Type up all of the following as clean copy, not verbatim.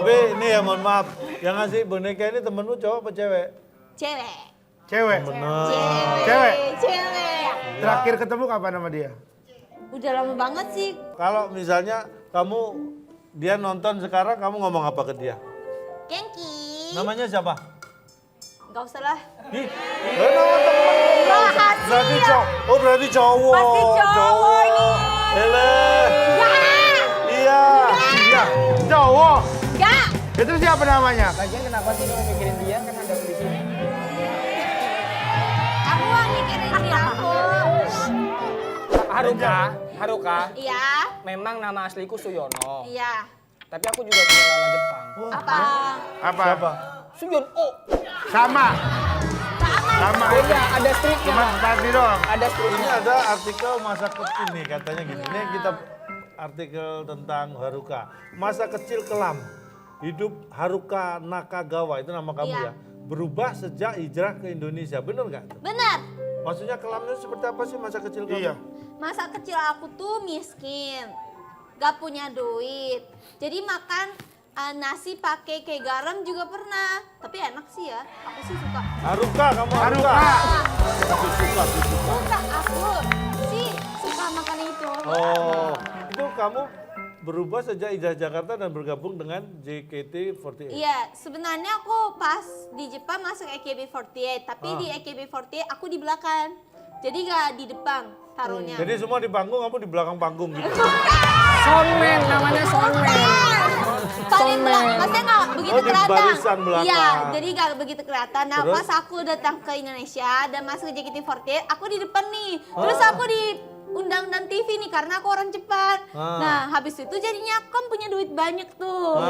Tapi ini ya mohon maaf, yang ngasih boneka ini temenmu cowok apa cewek? Cewek. Cewek. Bener. Cewek. Cewek. Terakhir ketemu kapan sama dia? Udah lama banget sih. Kalau misalnya dia nonton sekarang, kamu ngomong apa ke dia? Genki. Namanya siapa? Gak usah lah. Ih, nama temen. Rahasia. Berarti cowok. Oh berarti cowok. Pasti cowok nih. Eleh. Iya. Iya. Cowok. Gak. Itu siapa namanya? Lagian kenapa sih kamu mikirin dia kan ada di sini? Aku mau mikirin diri aku. Haruka. Iya. Memang nama asliku Suyono. Iya. Tapi aku juga punya nama Jepang. Apa? Apa? Siapa? Suyono. Sama. Sama. Beda, ada striknya. Cuma seperti doang. Ada Ini striknya. ada artikel masa kecil nih katanya gini. Ini kita artikel tentang Haruka. Masa kecil kelam. Hidup Haruka Nakagawa itu nama kamu Iya. ya. Berubah sejak hijrah ke Indonesia. Bener nggak? Benar. Maksudnya kelamnya seperti apa sih masa kecil kamu? Iya. Masa kecil aku tuh miskin. Gak punya duit. Jadi makan nasi pakai kayak garam juga pernah. Tapi enak sih ya. Aku sih suka. Haruka, kamu Haruka. Suka aku sih suka makan itu. Oh, itu kamu berubah sejak hijrah Jakarta dan bergabung dengan JKT48. Iya, sebenarnya aku pas di Jepang masuk AKB48, tapi di AKB48 aku di belakang. Jadi gak di depan taruhnya. Jadi semua di panggung, kamu di belakang panggung gitu. Soundman, namanya soundman. Paling belakang, maksudnya gak begitu Oh, di kelihatan. barisan belakang. Iya, jadi gak begitu kelihatan. Nah, Terus? pas aku datang ke Indonesia dan masuk ke JKT48, aku di depan nih. Terus aku di undang-undang TV nih karena aku orang Jepang. Nah, habis itu jadinya aku kan punya duit banyak tuh.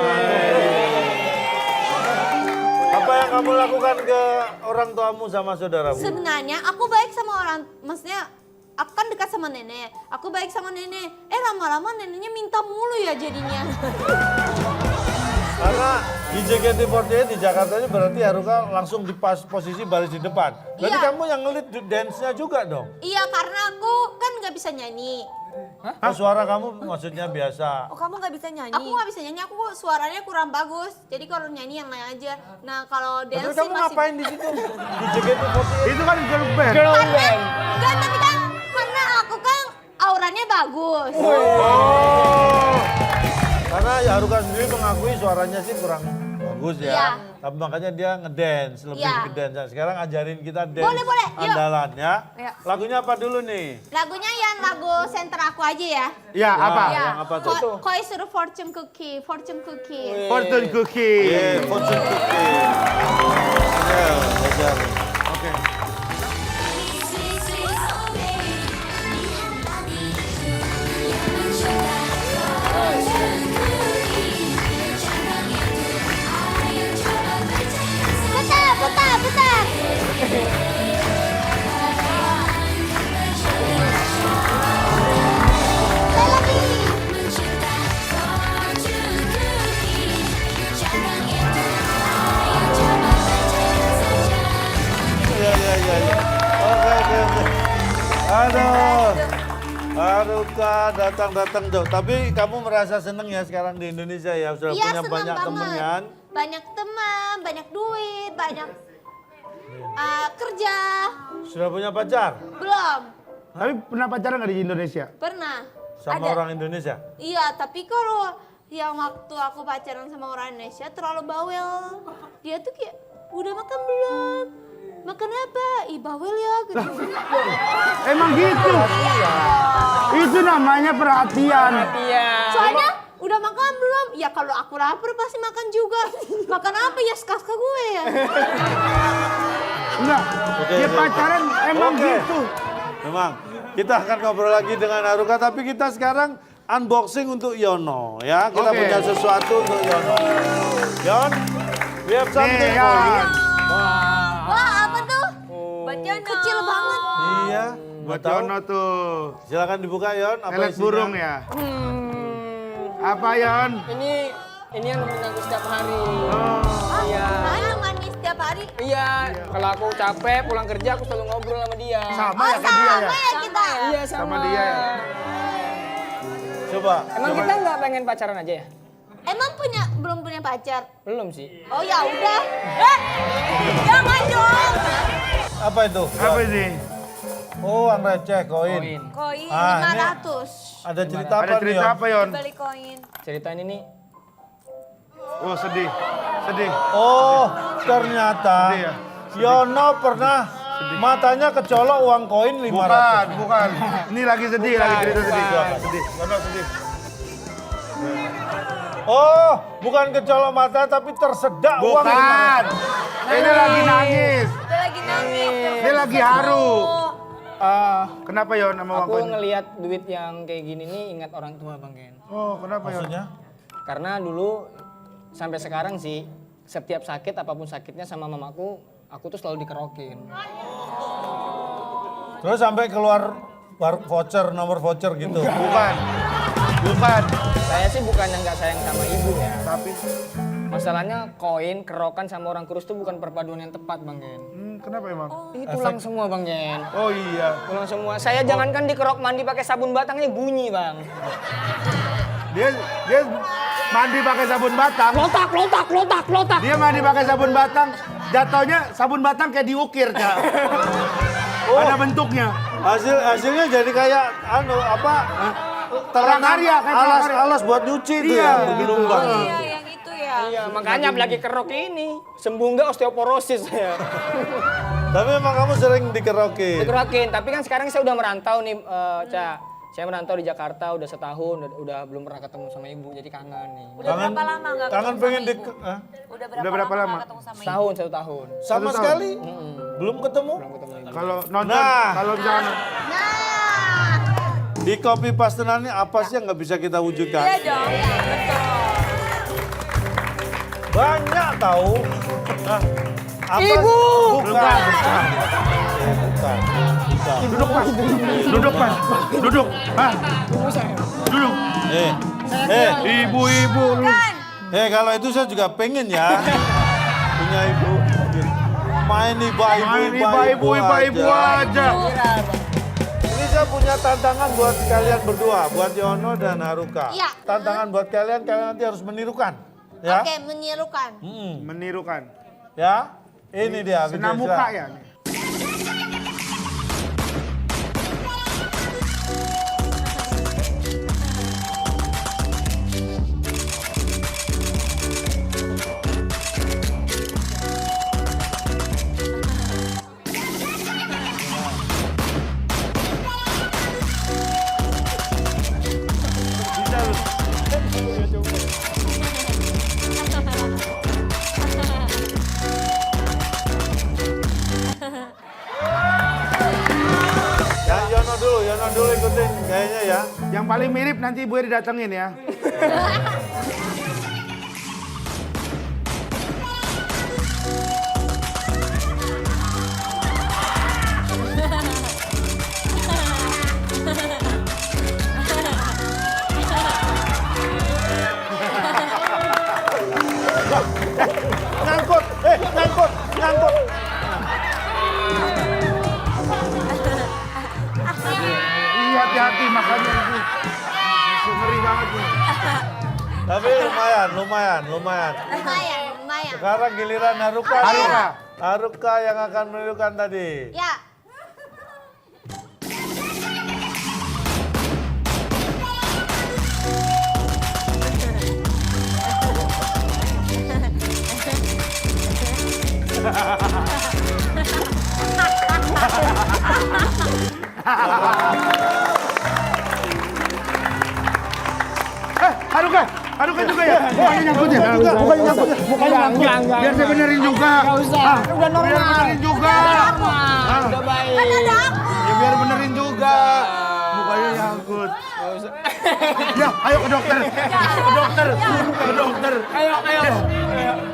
Apa yang kamu lakukan ke orang tuamu sama saudaramu? Sebenarnya aku baik sama orang, maksudnya aku kan dekat sama nenek. Aku baik sama nenek. Lama-lama neneknya minta mulu ya jadinya. Karena di JKT48 di Jakarta ini berarti Haruka langsung di posisi baris di depan. Berarti Iya. kamu yang ngelit dance-nya juga dong? Iya, karena aku kan nggak bisa nyanyi. Oh, suara kamu maksudnya biasa. Oh, kamu nggak bisa nyanyi? Aku nggak bisa nyanyi, aku suaranya kurang bagus. Jadi kalau nyanyi yang lain aja. Nah, kalau Terus dance kamu masih... ngapain di situ? Di JKT48? Itu kan girl band. Girl band. Enggak, tapi kan karena aku kan auranya bagus. Oh. Karena ya Haruka sendiri mengakui suaranya sih kurang bagus ya. Iya. Tapi makanya dia ngedance, lebih Iya. ke dance. Nah, sekarang ajarin kita dance Boleh, yuk. andalan ya. Iya. Lagunya apa dulu nih? Lagunya yang lagu center aku aja ya. Ya, apa? Yang apa tuh? Koizuru Fortune Cookie, Fortune Cookie. Fortune cookie. Iya, fortune cookie. Ya, ajar. Oke. Putar. Saya lagi. Ya. Oke. Aduh. Haruka datang jauh. Tapi kamu merasa seneng ya sekarang di Indonesia ya? Sudah Iya, punya senang banyak banget. temen kan? Banyak teman, banyak duit, banyak kerja. Sudah punya pacar? Belum, Tapi pernah pacaran nggak di Indonesia? pernah. Sama Ada. orang Indonesia? Iya, tapi kalau yang waktu aku pacaran sama orang Indonesia terlalu bawel. Dia tuh kayak, udah makan belum? Makan apa? Ih, bawel ya. Gitu. Emang gitu. Itu namanya perhatian. Iya. Soalnya udah makan belum? Ya kalau aku lapar pasti makan juga. Makan apa ya? Suka-suka gue ya. Enggak. Oke, Dia oke. pacaran emang Oke. gitu. Memang. Kita akan ngobrol lagi dengan Haruka, tapi kita sekarang unboxing untuk Yono ya. Kita Oke. punya sesuatu untuk Yono. Yon, we have something Nih, for you. Yon. Wah, apa tuh? Bacono. Kecil banget. Iya, Buat tahu. Yono tuh. Silakan dibuka Yon. Apa Lelet isinya? burung ya. Apa Yon? Ini yang nemenin aku setiap hari. Iya. Mana manis tiap hari? Iya, kalau aku capek pulang kerja aku selalu ngobrol sama dia. Sama ya kayak dia ya? Sama ya kita. Iya sama. Sama dia ya? Coba. Emang kita nggak pengen pacaran aja ya? Emang belum punya pacar? Belum sih. Oh ya udah. Jangan dong. Apa itu? Apa sih? Oh, uang receh, koin. Koin. Koin Ah, ini 500. Ada cerita apa Ada nih, cerita Yon? apa, Yon? Beli koin. Cerita ini nih, Oh, sedih. Sedih. Oh, ternyata Sedih ya? Yono pernah matanya kecolok uang koin 500. Bukan, bukan. Ini lagi sedih, lagi cerita sedih. Sedih. Yono sedih. Oh, bukan kecolok mata tapi tersedak uang. Bukan. Ini lagi nangis. Dia lagi nangis. Dia lagi haru. Ah, Kenapa, Yon, sama uang aku koin? ngelihat duit yang kayak gini nih ingat orang tua Bang Ken. Oh, kenapa, Yon? maksudnya? Karena dulu sampai sekarang sih setiap sakit apapun sakitnya sama mamaku, aku tuh selalu dikerokin. Terus sampai keluar voucher, nomor voucher gitu. Bukan. Bukan. Saya sih bukan yang nggak sayang sama ibu ya. Tapi, Masalahnya koin, kerokan sama orang kurus tuh bukan perpaduan yang tepat Bang Ken. kenapa emang? Ini tulang semua Bang Ken. Oh iya. Tulang semua. Saya jangankan dikerok mandi pakai sabun batangnya bunyi Bang. Dia mandi pakai sabun batang. Lotak, lotak, lotak, lotak. Dia mandi pakai sabun batang. Jatuhnya sabun batang kayak diukir, Cak. Ada bentuknya. Hasilnya jadi kayak Prakarya, kayak prakarya. alas buat nyuci itu Iya. ya, gelombang. Iya, yang itu ya. Iya, makanya lagi kerok ini. Sembuh nggak osteoporosis saya. Tapi emang kamu sering dikerokin. Dikerokin, tapi kan sekarang saya udah merantau nih, Ca. Saya merantau di Jakarta udah setahun, udah belum pernah ketemu sama ibu, jadi kangen nih. Udah berapa lama nggak Kangen ketemu pengen sama ibu? Hah? Udah Udah berapa lama? nggak ketemu sama ibu? Setahun, 1 tahun. Sama Satu tahun. sekali? Belum ketemu? Belum ketemu ibu. Kalau nonton, Nah. kalau misalnya Nah, Di copy pastenan ini apa sih yang nggak bisa kita wujudkan? iya dong. Ya, betul. Banyak tahu. Nah, apa? Ibu! Bukan. Bukan. duduk Mas, duduk Mas, duduk, Hah? Duduk. Ibu-ibu lu. Kalau itu saya juga pengen ya. Punya ibu. Main ibu-ibu aja. Ini saya punya tantangan buat kalian berdua, buat Yono dan Haruka. Iya. Tantangan buat kalian nanti harus menirukan. Ya? Oke, menyerukan. Menirukan. Ya? Ini dia. Senam video muka saya. ya. Ya, Yono dulu ikutin kayaknya ya. Yang paling mirip nanti ibu didatengin ya. Ngangkut, ngangkut. Iya, hati-hati makanya ibu. Ngeri banget nih. Tapi lumayan. Lumayan. Sekarang giliran Haruka. Haruka. Haruka yang akan menirukan tadi. Ya. Haruka juga ya. Mukanya nyangkut ya. Mukanya nyangkut. Biar saya benerin juga. Nggak usah, udah normal. Biar benerin juga. Udah baik. Kan ada aku. Ya biar benerin juga. Mukanya nyangkut. Ya, ayo ke dokter. Ke dokter. Ke dokter. Ayo.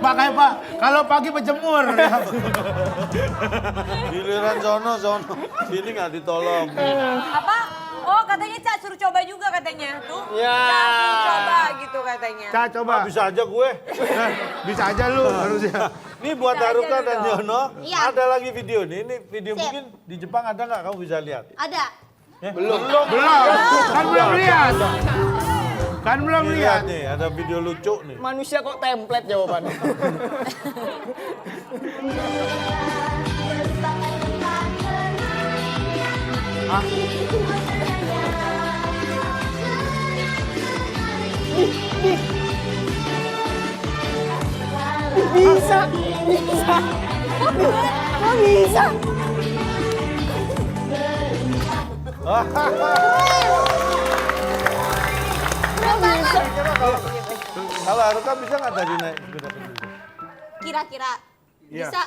Makanya Pak, kalau pagi berjemur. Giliran Zono. Sini nggak ditolong. Apa? Oh katanya Cak suruh coba juga katanya tuh. Ya. Cak suruh coba gitu katanya. Cak coba. Bisa aja gue. Bisa aja lu harusnya. Ini buat Haruka dan Yono. Iya. Ada lagi video nih. Ini video Sip. mungkin di Jepang ada nggak? Kamu bisa lihat. Ada. Belum. Belum. Kan belum lihat. Kan belum Nih, lihat. nih, ada video lucu nih. Manusia kok template jawabannya. Bisa. Kok bisa? Kalau Haruka bisa nggak tadi naik sepeda kenduri? Kira-kira Iya. bisa?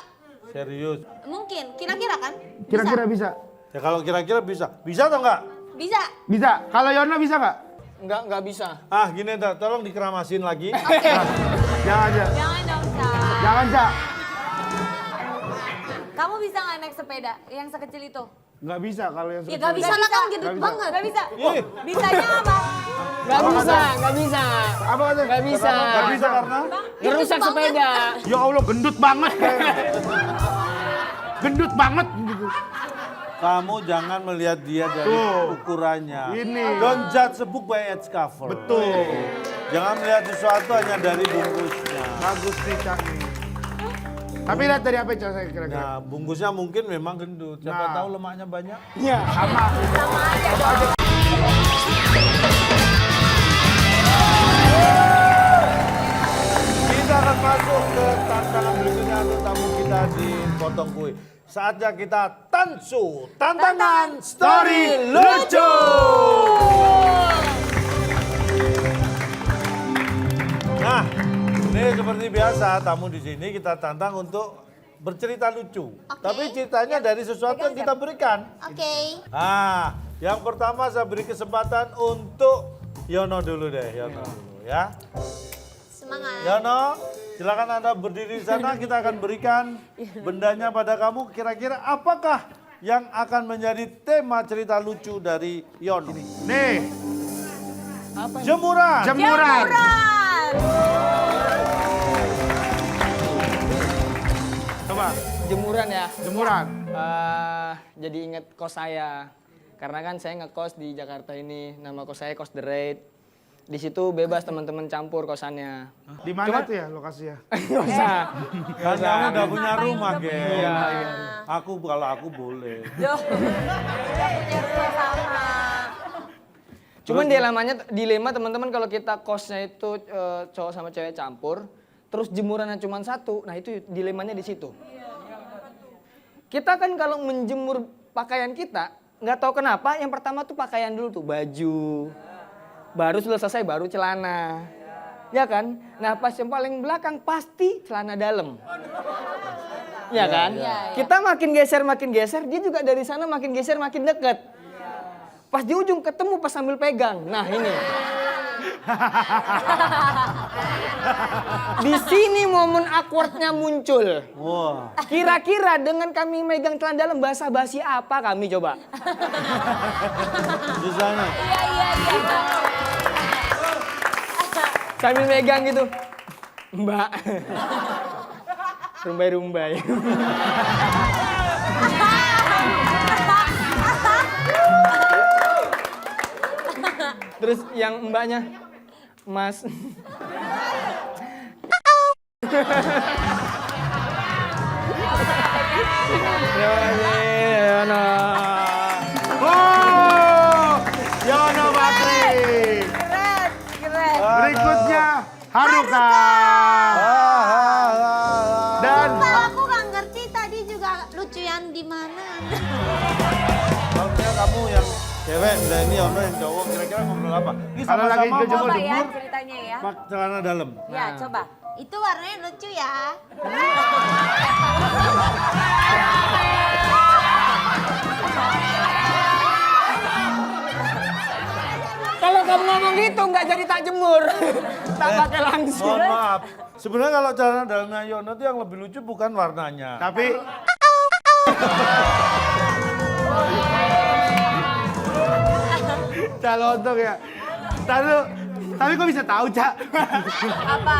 Serius? Mungkin, kira-kira kan? Kira-kira bisa. Ya kalau kira-kira bisa. Bisa atau enggak? Bisa. Bisa. Kalau Yono bisa nggak? Enggak bisa. Ah gini dah, tolong dikeramasin lagi. Jangan aja. Jangan dong, Ca. Jangan, Cak. Kamu bisa nggak naik sepeda yang sekecil itu? Nggak bisa kalau yang Ya gak bisa lah kan, gendut Nggak bisa. banget. Nggak bisa. Ih, Bisanya apa? Nggak bisa, nggak bisa. Apa katanya? Nggak bisa. nggak bisa karena? Ngerusak sepeda. Ya Allah, gendut banget. Gendut banget gitu. Kamu jangan melihat dia dari Tuh. ukurannya. Ini. Don't judge a book by its cover. Betul. Jangan melihat sesuatu hanya dari bungkusnya. Bagus nih, Cak. Tapi lihat dari apa, Cak, saya kira-kira. Nah, bungkusnya mungkin memang gendut. Siapa Nah. tahu lemaknya banyak. Iya, sama. Kita akan masuk ke tantangan berikutnya untuk tamu kita di Potong Kue. Saatnya kita tansu tantangan story lucu. Nah, ini seperti biasa tamu di sini kita tantang untuk bercerita lucu. Tapi ceritanya dari sesuatu yang kita berikan. Oke. Nah, yang pertama saya beri kesempatan untuk Yono dulu deh, Yono dulu ya. Semangat. Yono, silakan Anda berdiri di sana. Kita akan berikan bendanya pada kamu. Kira-kira apakah yang akan menjadi tema cerita lucu dari Yono? Nih, Jemuran. jemuran. Coba, Jemuran ya. jemuran. Jadi inget kos saya. Karena kan saya ngekos di Jakarta ini. Nama kos saya Kos The Raid. Di situ bebas teman-teman campur kosannya. Di mana tuh ya lokasinya? Nggak usah. Kan kamu udah punya rumah, Gen. Iya. Aku kalau aku boleh. Udah punya rumah sama. Cuman dilema teman-teman kalau kita kosnya itu cowok sama cewek campur, terus jemurannya cuma satu, nah itu dilemanya di situ. Kita kan kalau menjemur pakaian kita, nggak tahu kenapa yang pertama tuh pakaian dulu tuh, baju. Baru sudah selesai baru celana. Ya kan? Nah pas yang paling belakang pasti celana dalam. Ya kan? Kita makin geser, dia juga dari sana makin geser makin deket. Pas di ujung ketemu pas sambil pegang. Nah ini. Di sini momen awkwardnya muncul. Wah. Kira-kira dengan kami megang celana dalam basa-basi apa kami coba? Di sana. Iya. Sambil megang gitu. Mbak. Rumbai-rumbai. Terus yang mbaknya, Mas. Oh, Yono Bakri. Keren. Berikutnya Haruka. Dan Pak, aku gak ngerti tadi juga lucu yang di mana. Maksudnya kamu yang cewek, udah ini Yono yang cowok, kira-kira ngobrol apa? Ini Kalau lagi sama-sama kejemur- Coba ya jemur. ceritanya ya. pak celana dalam. Ya, coba. Itu warnanya lucu ya. Kalau kamu ngomong gitu nggak jadi tak jemur. Tak pakai langsung. Mohon maaf. Sebenarnya kalau celana dalamnya Yono itu yang lebih lucu bukan warnanya. tapi calontok ya. Tapi kok bisa tahu, Cak? Apa?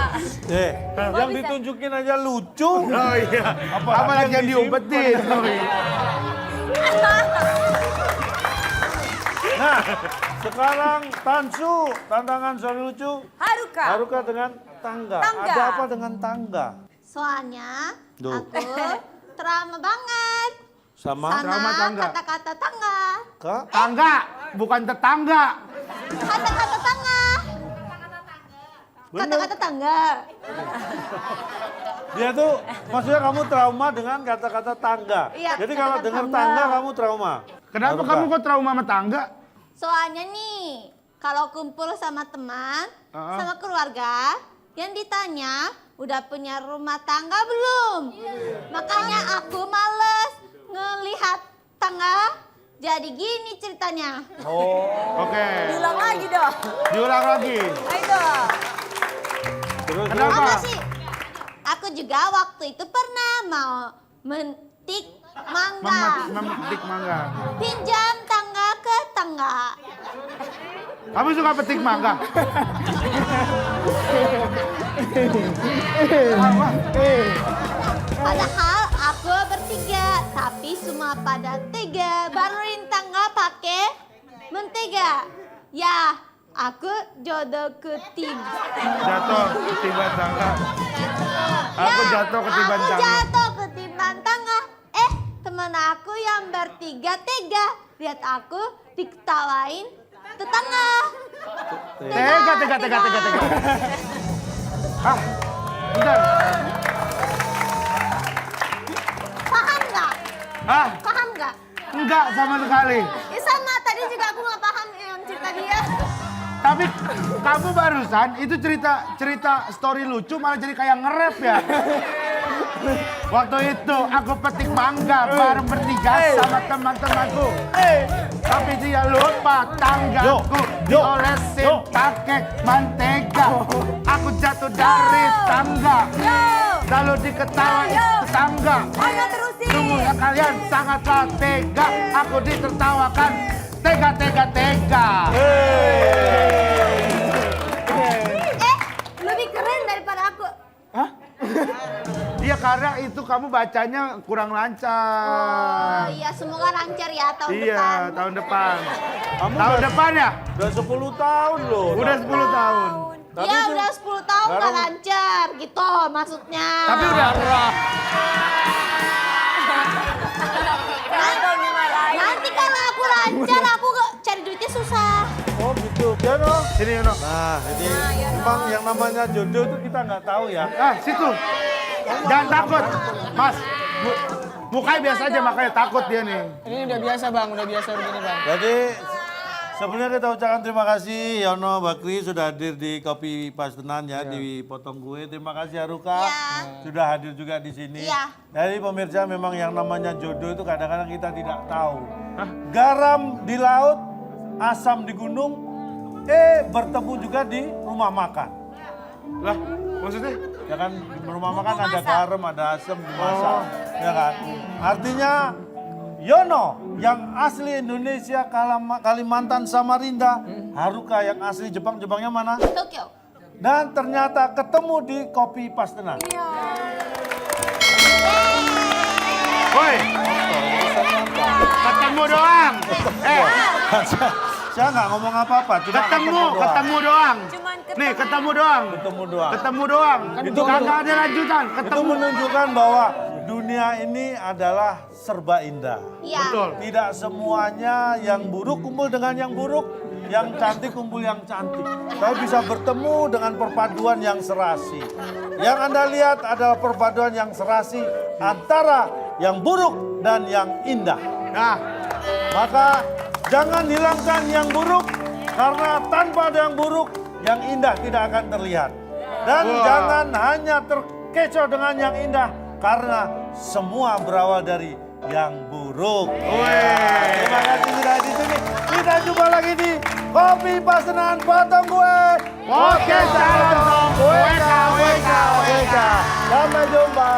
Yang ditunjukin aja lucu. Oh iya. Apalagi yang diumpetin. Oh, iya. Nah, Sekarang Tansu, tantangan soal lucu. Haruka. Haruka dengan tangga. Tangga. Ada apa dengan tangga? Soalnya Duh. aku trauma banget Sama Trauma sama tangga. kata-kata tangga. ke? Tangga, bukan tetangga. Kata-kata tangga. Kata-kata tangga. Dia tuh maksudnya kamu trauma dengan kata-kata tangga. Iya, Jadi kalau kata-kata dengar tangga. tangga kamu trauma. Kenapa Haruka. kamu kok trauma sama tangga? Soalnya nih, kalau kumpul sama teman, sama keluarga, yang ditanya, udah punya rumah tangga belum? Makanya aku males ngelihat tangga. Jadi gini ceritanya. Oke, Diulang lagi dong. diulang lagi. Ayo dong. Terus Kenapa? Apa sih? Aku juga waktu itu pernah mau mentik mangga. Memetik mangga. Pinjam tangga ke tangga. Kamu suka petik mangga? Padahal aku bertiga, tapi semua pada tega. Baruin tangga pakai mentega. Ya, aku jodoh ketiga. Jatuh ketiban tangga. Aku Ya, jatuh ketiban aku tangga. jatuh ketiban tangga. Teman aku yang bertiga tega. Lihat aku diketawain tetangga. Tega. Ah, bentar. Paham nggak? Ah, Paham nggak? enggak sama sekali. Ya sama, tadi juga aku nggak paham yang cerita dia. Tapi kamu barusan itu cerita story lucu malah jadi kayak nge-rap ya. Waktu itu aku petik mangga bareng bertiga sama teman-temanku. Tapi dia lupa tanggaku diolesin pakai mantega. Aku jatuh dari tangga. Lalu diketawain tetangga. Ayo terusin. Sungguhnya kalian sangatlah tega. Aku ditertawakan. Tega. Lebih keren daripada aku. Iya karena itu kamu bacanya kurang Oh lancar. iya, semoga lancar ya tahun Iya, depan. tahun depan. Kamu Tahun depan ya? udah 10 tahun loh. Udah 10 tahun. Tapi Ya itu- udah 10 tahun nggak Sekarang- lancar gitu maksudnya. Tapi udah Jangan dong dimarahin. Nanti kalau aku lancar aku cari duitnya susah. Oh gitu, Yono. sini Yono. Nah, ini memang yang namanya jodoh itu kita nggak tahu ya. Situ. Jangan takut. Mas, mukanya biasa aja makanya takut dia nih. Ini udah biasa bang, udah biasa begini bang. Jadi sebenarnya kita ucapkan terima kasih Yono Bakri sudah hadir di Kopi Pastenan ya di Potong Gue. Terima kasih Haruka Iya. sudah hadir juga di sini. Iya. Jadi pemirsa memang yang namanya jodoh itu kadang-kadang kita tidak tahu. Garam di laut, asam di gunung, bertemu juga di rumah makan. Lah, maksudnya? Ya kan di rumah makan ada garam, ada asam dimasak. Ya kan? Artinya Yono yang asli Indonesia, Kalimantan, Samarinda, Haruka yang asli Jepang, Jepangnya mana? Tokyo. Dan ternyata ketemu di Kopi Pastenan. Woi, ketemu doang. Saya nggak ngomong apa-apa, cuma Ketemu doang. Cuman Nih, ketemu doang. Ketemu doang. Ketemu doang. Itu Kagak ada lanjutan. Itu Ketemu. menunjukkan bahwa dunia ini adalah serba indah. Iya. Betul. Tidak semuanya yang buruk kumpul dengan yang buruk, yang cantik kumpul yang cantik. Tapi bisa bertemu dengan perpaduan yang serasi. Yang Anda lihat adalah perpaduan yang serasi antara yang buruk dan yang indah. Nah, Maka jangan hilangkan yang buruk, karena tanpa ada yang buruk, yang indah tidak akan terlihat. Dan jangan hanya terkecoh dengan yang indah, karena semua berawal dari yang buruk. Terima kasih sudah di sini. Kita jumpa lagi di Kopi Pastenan Potong Gue. Oke, salam. WK. Sampai jumpa.